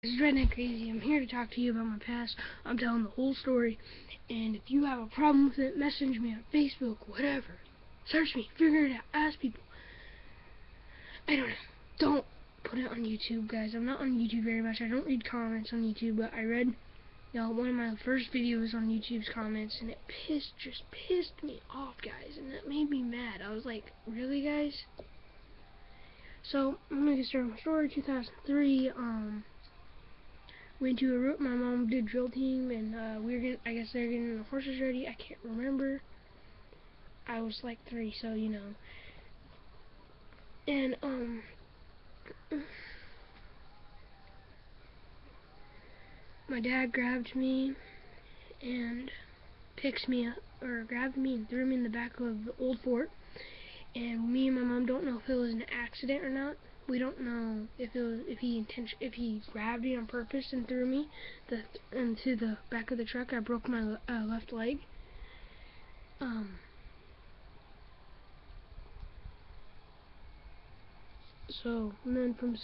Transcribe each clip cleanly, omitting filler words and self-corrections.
This is Redneck Crazy. I'm here to talk to you about my past. I'm telling the whole story. And if you have a problem with it, message me on Facebook, whatever. Search me, figure it out, ask people. I don't know. Don't put it on YouTube, guys. I'm not on YouTube very much. I don't read comments on YouTube, but I read one of my first videos on YouTube's comments, and it just pissed me off, guys, and it made me mad. I was like, really, guys? So, I'm gonna get started with my story. 2003, went to my mom did drill team, and I guess they're getting the horses ready. I can't remember. I was like 3, so you know. And my dad grabbed me and picked me up, or grabbed me and threw me in the back of the old fort. And me and my mom don't know if it was an accident or not. We don't know if he grabbed me on purpose and threw me into the back of the truck. I broke my left leg. So, and then from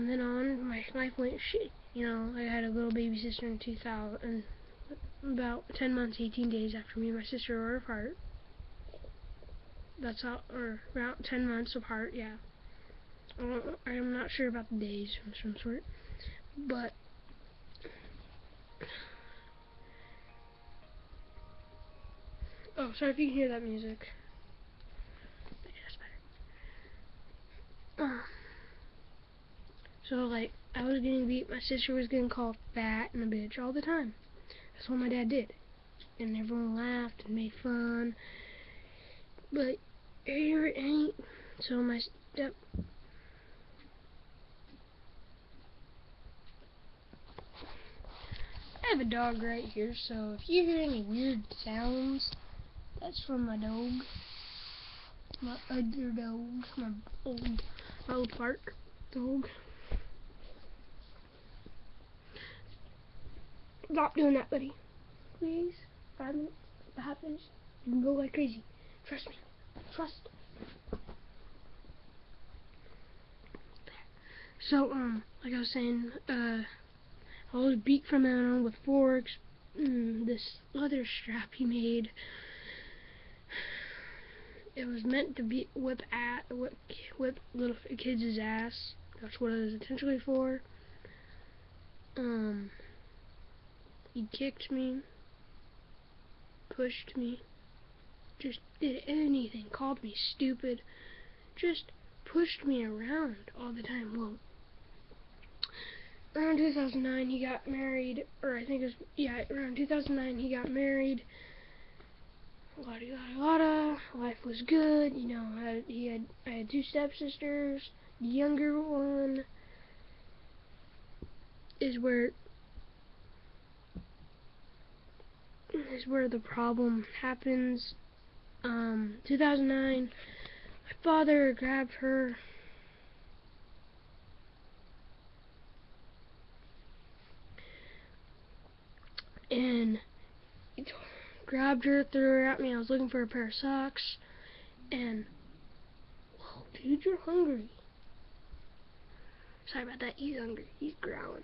then on, my life went shit. You know, I had a little baby sister in 2000, and about 10 months, 18 days after me and my sister were apart. That's how, or about 10 months apart, yeah. I'm not sure about the days of some sort, but oh, sorry if you can hear that music. That's better. So, like, I was getting beat, my sister was getting called fat and a bitch all the time. That's what my dad did. And everyone laughed and made fun. But, so my step... I have a dog right here, so if you hear any weird sounds, that's from my dog. My other dog. My old fart dog. Stop doing that, buddy. Please. 5 minutes. If that happens, you can go like crazy. Trust me. Trust. So, like I was saying, I was beat from then on with forks. This leather strap he made. It was meant to be whip little kids' ass. That's what it was intentionally for. He kicked me, pushed me, just did anything, called me stupid, just pushed me around all the time. Well, around 2009 he got married, or I think it was, yeah, around 2009 he got married. Life was good, you know. I had 2 stepsisters. The younger one is where the problem happens. 2009, my father grabbed her and grabbed her, threw her at me. I was looking for a pair of socks, and whoa, dude, you're hungry. Sorry about that. He's hungry. He's growling.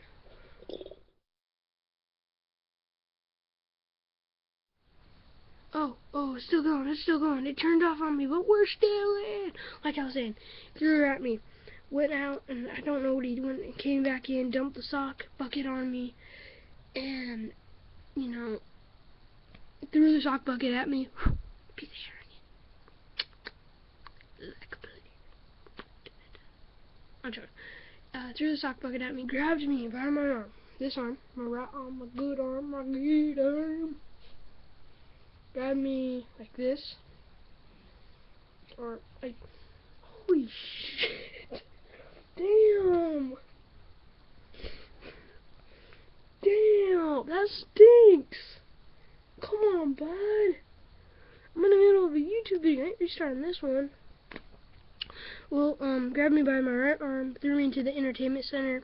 Oh, it's still going. It's still going. It turned off on me, but we're still in. Like I was saying, threw her at me. Went out, and I don't know what he went and came back in, dumped the sock bucket on me, and, you know, threw the sock bucket at me. Piece of hair. I'm joking. Threw the sock bucket at me, grabbed me by my arm. This arm, my right arm, my good arm, my good arm. Grabbed me like this. Or, like, holy shit. Damn. Damn, that stinks. Come on, bud. I'm in the middle of a YouTube video. I ain't restarting this one. Well, grabbed me by my right arm, threw me into the entertainment center.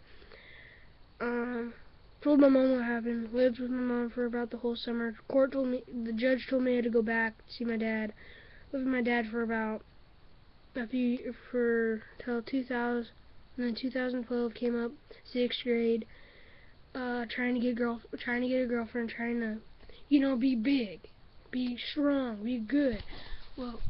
Told my mom what happened. Lived with my mom for about the whole summer. The judge told me I had to go back to see my dad. Lived with my dad for about till 2000. And then 2012 came up, 6th grade, trying to get a girlfriend, trying to, be big, be strong, be good. Well,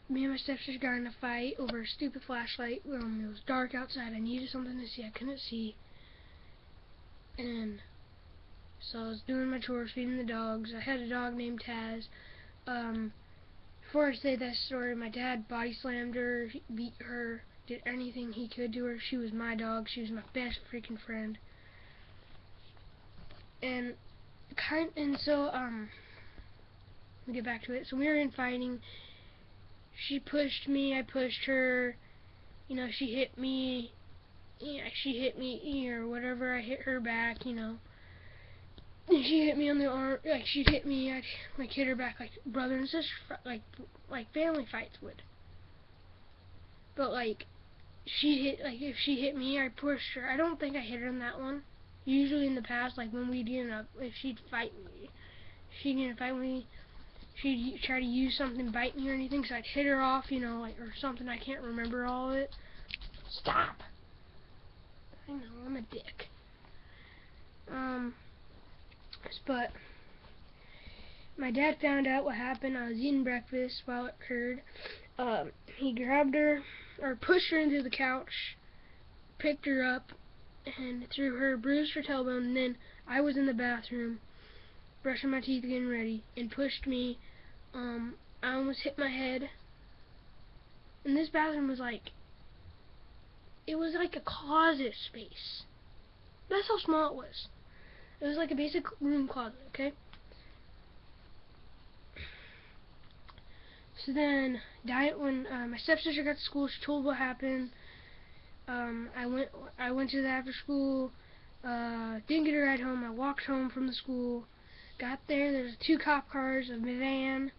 me and my stepsister got in a fight over a stupid flashlight. It was dark outside. I needed something to see. I couldn't see. And so I was doing my chores, feeding the dogs. I had a dog named Taz. Before I say that story, my dad body slammed her, beat her, did anything he could to her. She was my dog. She was my best freaking friend. And so let me get back to it. So we were in fighting. She pushed me, I pushed her, she hit me, or whatever, I hit her back, and she hit me on the arm, she'd hit me, I'd, hit her back, like brother and sister, like family fights would. But, if she hit me, I pushed her. I don't think I hit her on that one. Usually in the past, when we'd get up, if she'd fight me, she'd try to use something, bite me or anything, so I'd hit her off, or something. I can't remember all of it. Stop! I know, I'm a dick. But my dad found out what happened. I was eating breakfast while it occurred. He grabbed her, or pushed her into the couch, picked her up, and threw her, bruised her tailbone, and then I was in the bathroom, brushing my teeth, getting ready, and pushed me. I almost hit my head. And this bathroom was it was like a closet space. That's how small it was. It was like a basic room closet, okay? So then, when my stepsister got to school, she told what happened. I went to the after school, didn't get a ride home. I walked home from the school. Got there's 2 cop cars, a van.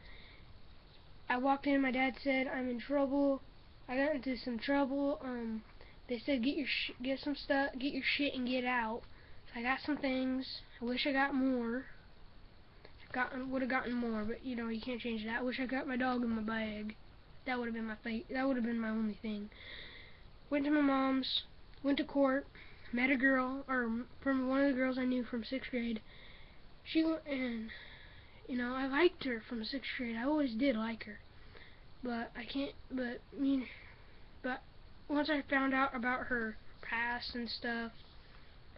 I walked in, my dad said, I'm in trouble. I got into some trouble. They said, get your shit and get out. So I got some things. I wish I got more. Would have gotten more, but you can't change that. I wish I got my dog in my bag. That would have been that would have been my only thing. Went to my mom's, went to court, met a girl, or from one of the girls I knew from 6th grade. She went, and I liked her from 6th grade. I always did like her, but once I found out about her past and stuff,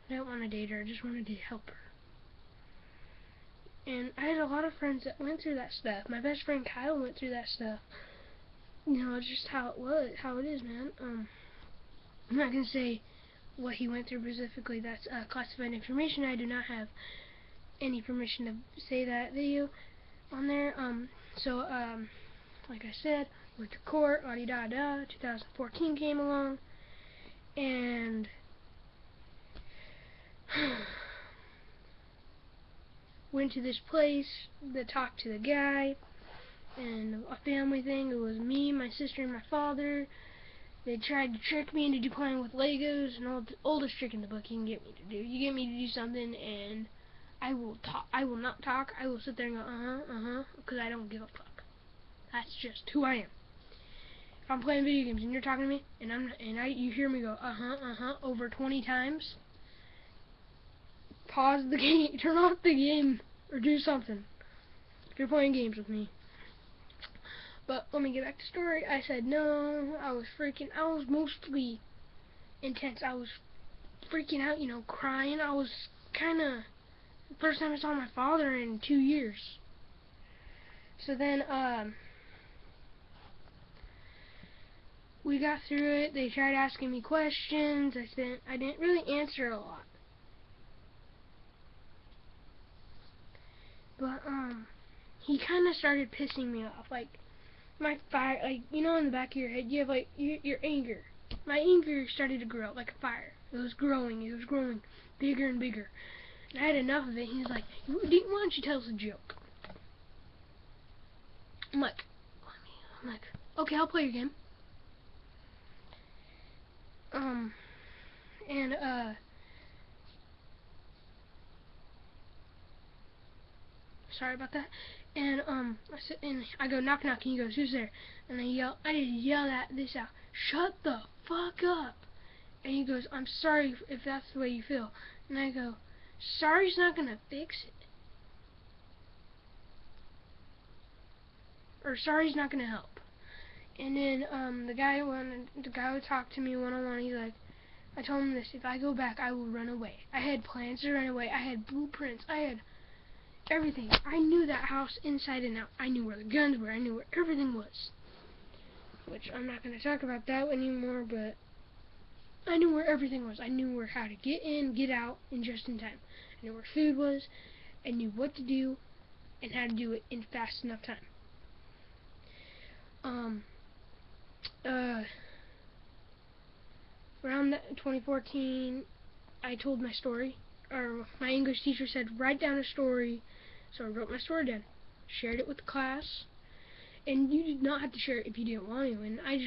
I didn't want to date her. I just wanted to help her. And I had a lot of friends that went through that stuff. My best friend Kyle went through that stuff. Just how it is, man. I'm not gonna say what he went through specifically. That's classified information. I do not have any permission to say that video on there. Like I said, went to court, la-di-da-da. 2014 came along, and went to this place to talk to the guy, and a family thing. It was me, my sister, and my father. They tried to trick me into playing with Legos, and the oldest trick in the book you can get me to do. You get me to do something, and I will not talk. I will sit there and go, because I don't give a fuck. That's just who I am. If I'm playing video games and you're talking to me, you hear me go, over 20 times, pause the game, turn off the game, or do something. If you're playing games with me. But let me get back to the story. I said no. I was mostly intense. I was freaking out, crying. I was first time I saw my father in 2 years. So then, we got through it. They tried asking me questions. I didn't really answer a lot. But, he kind of started pissing me off. My fire, in the back of your head, you have, your anger. My anger started to grow like a fire. It was growing bigger and bigger. And I had enough of it. He's like, why don't you tell us a joke? I'm like, okay, I'll play your game. Sorry about that. And I go knock knock, and he goes, who's there? And I just yell at this out, shut the fuck up. And he goes, I'm sorry if that's the way you feel. And I go, sorry's not gonna fix it. Or sorry's not gonna help. And then the guy would talk to me one-on-one. He's like, I told him this, if I go back, I will run away. I had plans to run away. I had blueprints. I had everything. I knew that house inside and out. I knew where the guns were. I knew where everything was. Which I'm not going to talk about that anymore, but I knew where everything was. I knew where how to get in, get out, and just in time. I knew where food was. I knew what to do and how to do it in fast enough time. Around 2014, I told my story, or my English teacher said, write down a story. So I wrote my story down, shared it with the class, and you did not have to share it if you didn't want to. And I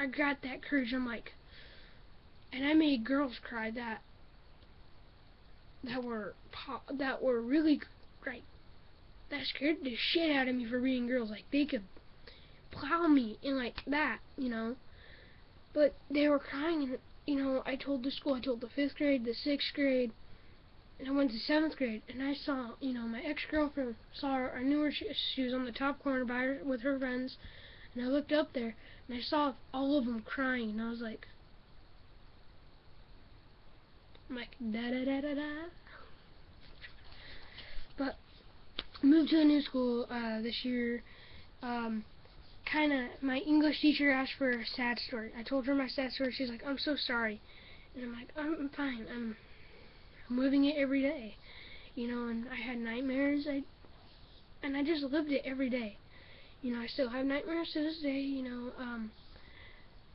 got that courage. I'm like, and I made girls cry that were really like that scared the shit out of me for being girls. Like they could plow me and like that, you know. But they were crying, and you know, I told the school, I told the 5th grade, the 6th grade, and I went to 7th grade, and I saw, you know, my ex-girlfriend saw her. I knew her. She was on the top corner by her with her friends, and I looked up there, and I saw all of them crying, and I was like, da da da da da. But I moved to a new school this year. My English teacher asked for a sad story. I told her my sad story. She's like, I'm so sorry. And I'm like, I'm fine. I'm living it every day. You know, and I had nightmares. And I just lived it every day. You know, I still have nightmares to this day. You know,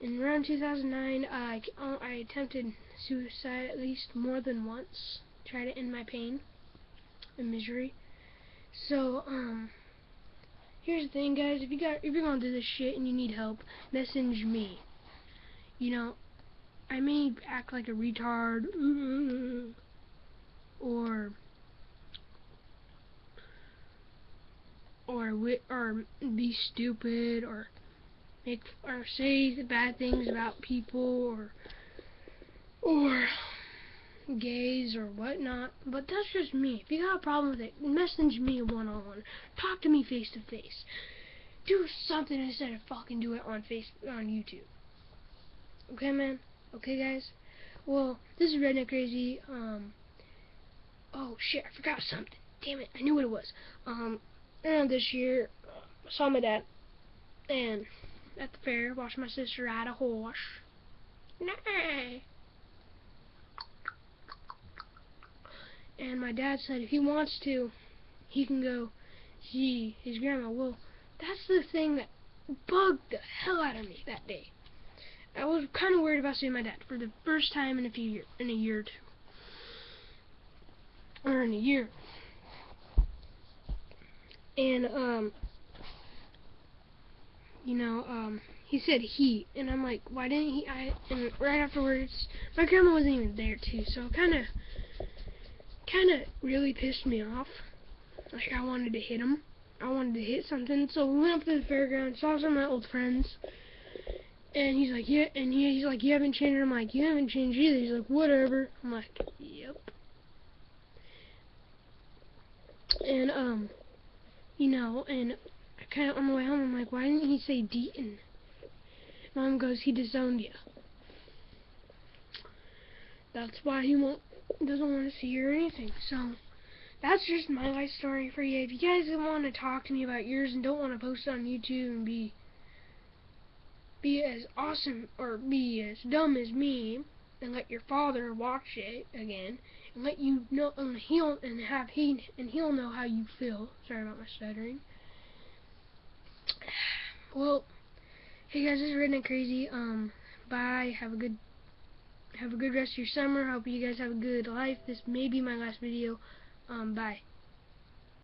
in around 2009, I attempted suicide at least more than once. Try to end my pain and misery. So, here's the thing, guys. If you're going through this shit and you need help, message me. You know, I may act like a retard, or be stupid, or say bad things about people, or gays or whatnot. But that's just me. If you got a problem with it, message me one-on-one. Talk to me face-to-face. Do something instead of fucking do it on YouTube. Okay, man? Okay, guys? Well, this is Redneck Crazy. Oh, shit, I forgot something. Damn it, I knew what it was. Around this year, I saw my dad, and at the fair, watched my sister ride a horse. Nay! And my dad said if he wants to, he can go see his grandma. Well, that's the thing that bugged the hell out of me that day. I was kind of worried about seeing my dad for the first time in a year or two. Or in a year. And, he said he, and I'm like, why didn't he? And right afterwards, my grandma wasn't even there too, so kind of really pissed me off. Like, I wanted to hit him. I wanted to hit something, so we went up to the fairground, saw some of my old friends, and he's like, yeah, and he's like, you haven't changed. I'm like, you haven't changed either. He's like, whatever. I'm like, yep. And, and kind of on the way home, I'm like, why didn't he say Deaton? Mom goes, he disowned you. That's why he doesn't want to see you or anything. So that's just my life story for you. If you guys want to talk to me about yours and don't want to post it on YouTube and be as awesome or be as dumb as me, and let your father watch it again and let you know, and he'll know how you feel. Sorry about my stuttering. Well, hey guys, this is Redneck Crazy. Bye. Have a good rest of your summer. Hope you guys have a good life. This may be my last video. Bye.